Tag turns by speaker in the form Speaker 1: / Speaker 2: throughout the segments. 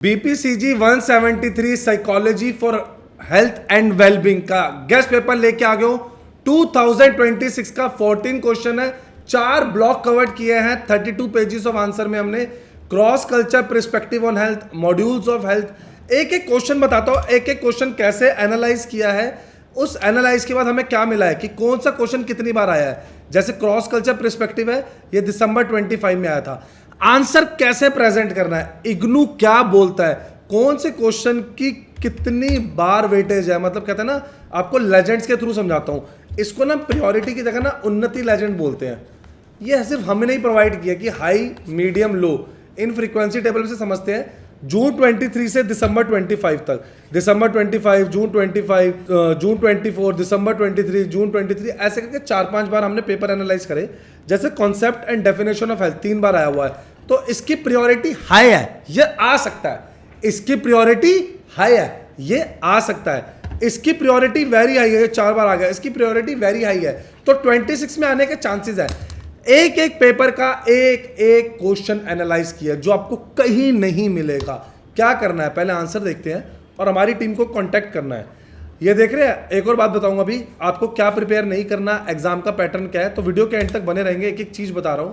Speaker 1: BPCG 173 psychology for health and wellbeing का guest paper लेके आ गए हो। 2026 का 14 क्वेश्चन है, 4 ब्लॉक कवर्ड किए हैं। 32 पेजेस ऑफ आंसर में हमने cross culture perspective on health, modules of health, एक एक क्वेश्चन बताता हूं, एक एक क्वेश्चन कैसे एनालाइज किया है, उस एनालाइज के बाद हमें क्या मिला है कि कौन सा क्वेश्चन कितनी बार आया है। जैसे क्रॉस कल्चर पर्सपेक्टिव है, ये दिसंबर 25 में आया था। आंसर कैसे प्रेजेंट करना है, इग्नू क्या बोलता है, कौन से क्वेश्चन की कितनी बार वेटेज है, मतलब कहते हैं ना, आपको लेजेंड्स के थ्रू समझाता हूं। इसको ना प्रायोरिटी की जगह ना उन्नति लेजेंड बोलते हैं। ये सिर्फ हमें नहीं प्रोवाइड किया कि high medium low in frequency table से समझते हैं। जून 23 से दिसंबर 25 तक, दिसंबर 25, जून 25, जून 24, दिसंबर 23, जून 23, ऐसे करके 4-5 बार हमने पेपर एनालाइज करे। जैसे concept and definition of health 3 बार आया हुआ है, तो इसकी प्रायोरिटी हाई है, ये आ सकता है। इसकी प्रायोरिटी हाई है, ये आ सकता है। इसकी प्रायोरिटी वेरी हाई है, 4 बार आ गया। इसकी प्रायोरिटी वेरी हाई है, तो 26 में आने के चांसेस है। एक एक पेपर का एक एक क्वेश्चन एनालाइज किया जो आपको कहीं नहीं मिलेगा। क्या करना है, पहले आंसर देखते हैं और हमारी टीम को कांटेक्ट करना है। ये देख रहे हैं, एक और बात बताऊंगा अभी आपको क्या प्रिपेयर नहीं करना, एग्जाम का पैटर्न क्या है, तो वीडियो के एंड तक बने रहेंगे। एक एक चीज बता रहा हूं।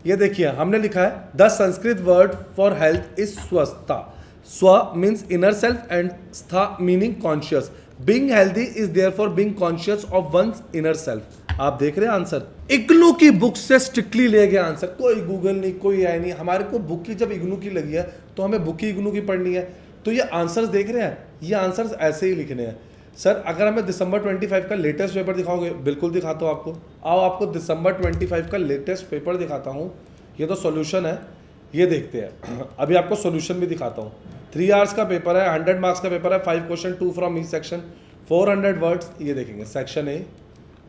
Speaker 1: ये देखिए, हमने लिखा है the Sanskrit word for health is swasthata. Swa means inner self and stha meaning conscious. Being healthy is therefore being conscious of one's inner self. आप देख रहे हैं आंसर इग्नू की बुक से स्ट्रिक्टली ले गया आंसर, कोई गूगल नहीं, कोई है नहीं। हमारे को बुक की जब इग्नू की लगी है तो हमें बुक ही इग्नू की पढ़नी है। तो ये आंसर्स देख रहे हैं, ये आंसर्स ऐसे ही लिखने हैं। सर अगर हमें दिसंबर 25 का लेटेस्ट पेपर दिखाओगे, बिल्कुल दिखाता हूँ आपको। आओ आपको दिसंबर 25 का लेटेस्ट पेपर दिखाता हूँ। ये तो सॉल्यूशन है, ये देखते हैं। अभी आपको सॉल्यूशन भी दिखाता हूँ। 3 आवर्स का पेपर है, 100 मार्क्स का पेपर है, 5 question, 2 from each section, 400 words. ये देखेंगे सेक्शन ए,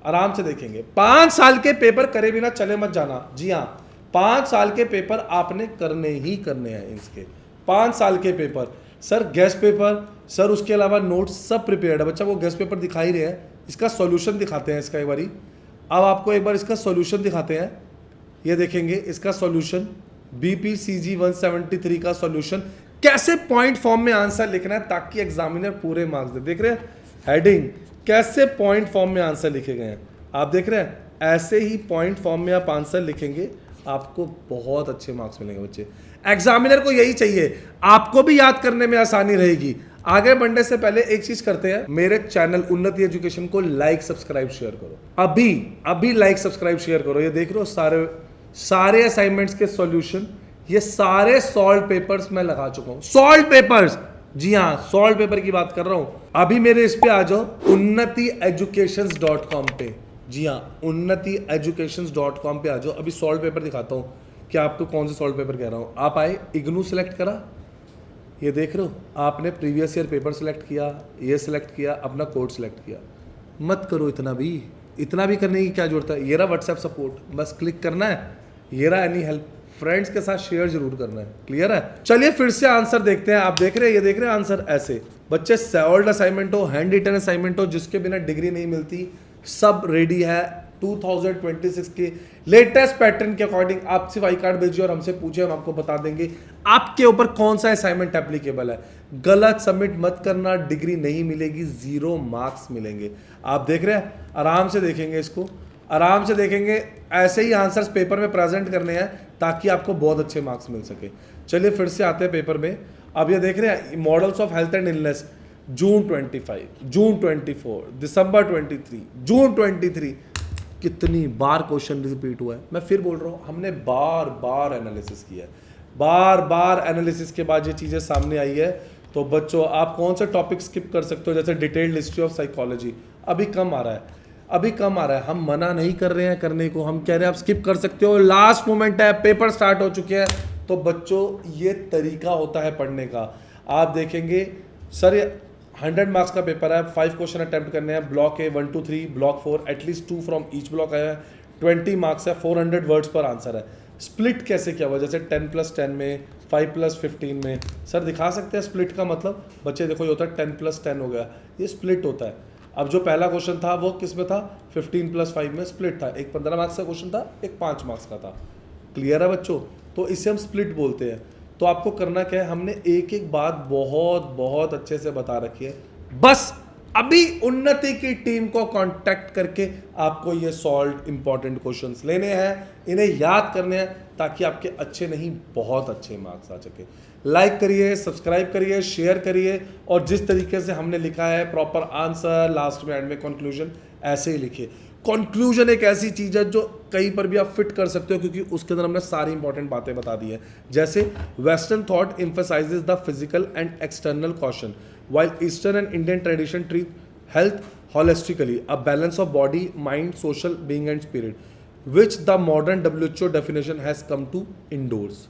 Speaker 1: आराम से देखेंगे। 5 साल के पेपर करे बिना चले मत जाना। जी हाँ, 5 साल के पेपर आपने करने ही करने हैं इसके। 5 साल के paper, sir guest paper, sir उसके अलावा नोट्स सब प्रिपेयर्ड है। बच्चा वो गेस्ट पेपर दिखा ही रहे हैं, इसका सॉल्यूशन दिखाते हैं इसका एक बारी। अब आपको एक बार इसका सॉल्यूशन दिखाते हैं। ये देखेंगे इसका सॉल्यूशन, बीपीसीजी 173 का सॉल्यूशन। कैसे पॉइंट फॉर्म में आंसर लिखना है ताकि एग्जामिनर पूरे मार्क्स दे। देख रहे हैं हेडिंग, कैसे पॉइंट फॉर्म में आंसर लिखे गए हैं। आप देख रहे हैं, ऐसे ही पॉइंट फॉर्म में आप आंसर लिखेंगे, आपको बहुत अच्छे मार्क्स मिलेंगे बच्चे। एग्जामिनर को यही चाहिए, आपको भी याद करने में आसानी रहेगी। आगे बढ़ने से पहले एक चीज करते हैं, मेरे चैनल उन्नति एजुकेशन को लाइक सब्सक्राइब शेयर करो। अभी लाइक सब्सक्राइब शेयर करो। ये देख रहे हो सारे असाइनमेंट्स के सॉल्यूशन, ये सारे सॉल्व पेपर्स मैं लगा चुका हूं। सॉल्व पेपर्स, जी हाँ, सॉल्व पेपर की बात कर रहा हूं। अभी मेरे इस पे आ जाओ, unnatieducations.com पे। जी हाँ, unnatieducations.com पे आ जाओ। अभी सॉल्व पेपर दिखाता हूँ कि आपको कौन से सॉल्व पेपर कह रहा हूँ। आप आए, इग्नू सेलेक्ट करा, ये देख रहे हो, आपने प्रीवियस ईयर पेपर सेलेक्ट किया, ये सेलेक्ट किया, अपना कोड सेलेक्ट किया। मत करो इतना भी करने की क्या जरूरत है। ये रहा व्हाट्सएप सपोर्ट, बस क्लिक करना है। ये रहा एनी हेल्प, फ्रेंड्स के साथ शेयर जरूर करना है। क्लियर है? चलिए फिर से आंसर देखते हैं। आप देख रहे हैं, ये देख रहे हैं आंसर ऐसे। बच्चे सॉल्व्ड असाइनमेंट हो, हैंड रिटन असाइनमेंट हो, जिसके बिना डिग्री नहीं मिलती, सब रेडी है। 2026 के लेटेस्ट पैटर्न के अकॉर्डिंग आप सिर्फ आई कार्ड भेजिए और हमसे पूछिए, हम आपको बता देंगे आपके ऊपर कौन सा असाइनमेंट एप्लीकेबल है। गलत सबमिट मत करना, डिग्री नहीं मिलेगी, 0 मार्क्स मिलेंगे। आप देख रहे हैं, आराम से देखेंगे, इसको आराम से देखेंगे। ऐसे ही आंसर्स पेपर में प्रेजेंट करने हैं ताकि आपको बहुत अच्छे मार्क्स मिल सके। चलिए फिर से आते हैं पेपर में। अब ये देख रहे हैं models of health and illness, June 25, June 24, December 23, June 23। कितनी बार क्वेश्चन रिपीट हुआ है, मैं फिर बोल रहा हूँ। हमने बार बार एनालिसिस किया है, बार बार एनालिसिस के बाद ये चीज़ें सामने आई है। तो बच्चों, आप कौन सा टॉपिक स्किप कर सकते हो, जैसे डिटेल्ड हिस्ट्री ऑफ साइकोलॉजी अभी कम आ रहा है, अभी कम आ रहा है। हम मना नहीं कर रहे हैं करने को, हम कह रहे हैं आप स्किप कर सकते हो। लास्ट मोमेंट है, पेपर स्टार्ट हो चुके हैं। तो बच्चों, ये तरीका होता है पढ़ने का। आप देखेंगे सर, 100 मार्क्स का पेपर है, 5 क्वेश्चन अटेम्प्ट करने हैं। Block A 1 2 3, block 4, at least 2 from each block आया है। 20 मार्क्स है, 400 वर्ड्स पर आंसर है। स्प्लिट कैसे किया हुआ, जैसे 10+10 में, 5+15 में। सर दिखा सकते हैं स्प्लिट का मतलब? बच्चे देखो, ये होता है 10+10 हो गया, ये स्प्लिट होता है। अब जो पहला क्वेश्चन था वो किस में था, 15+5 में स्प्लिट था। एक 15 मार्क्स का क्वेश्चन था, एक 5 मार्क्स का था। क्लियर है बच्चों? तो इसे हम स्प्लिट बोलते हैं। तो आपको करना क्या है, हमने एक एक बात बहुत बहुत अच्छे से बता रखी है। बस अभी उन्नति की टीम को कांटेक्ट करके आपको ये सॉल्व इंपॉर्टेंट क्वेश्चंस लेने हैं, इन्हें याद करने हैं, ताकि आपके अच्छे नहीं बहुत अच्छे मार्क्स आ सके। लाइक करिए, सब्सक्राइब करिए, शेयर करिए, और जिस तरीके से हमने लिखा है प्रॉपर आंसर, लास्ट में एंड में कंक्लूजन, ऐसे ही लिखिए। कंक्लूजन एक ऐसी चीज है जो कहीं पर भी आप फिट कर सकते हो, क्योंकि उसके अंदर हमने सारी इंपॉर्टेंट बातें बता दी है। जैसे western thought emphasises the physical and external caution, while Eastern and Indian tradition treat health holistically, a balance of body, mind, social being and spirit, which the modern WHO definition has come to endorse.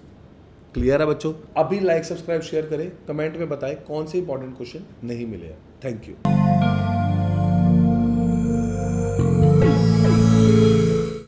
Speaker 1: Clear है बच्चों? अभी like, subscribe, share करें, comment में बताएं कौन से important question नहीं मिले हैं। Thank you.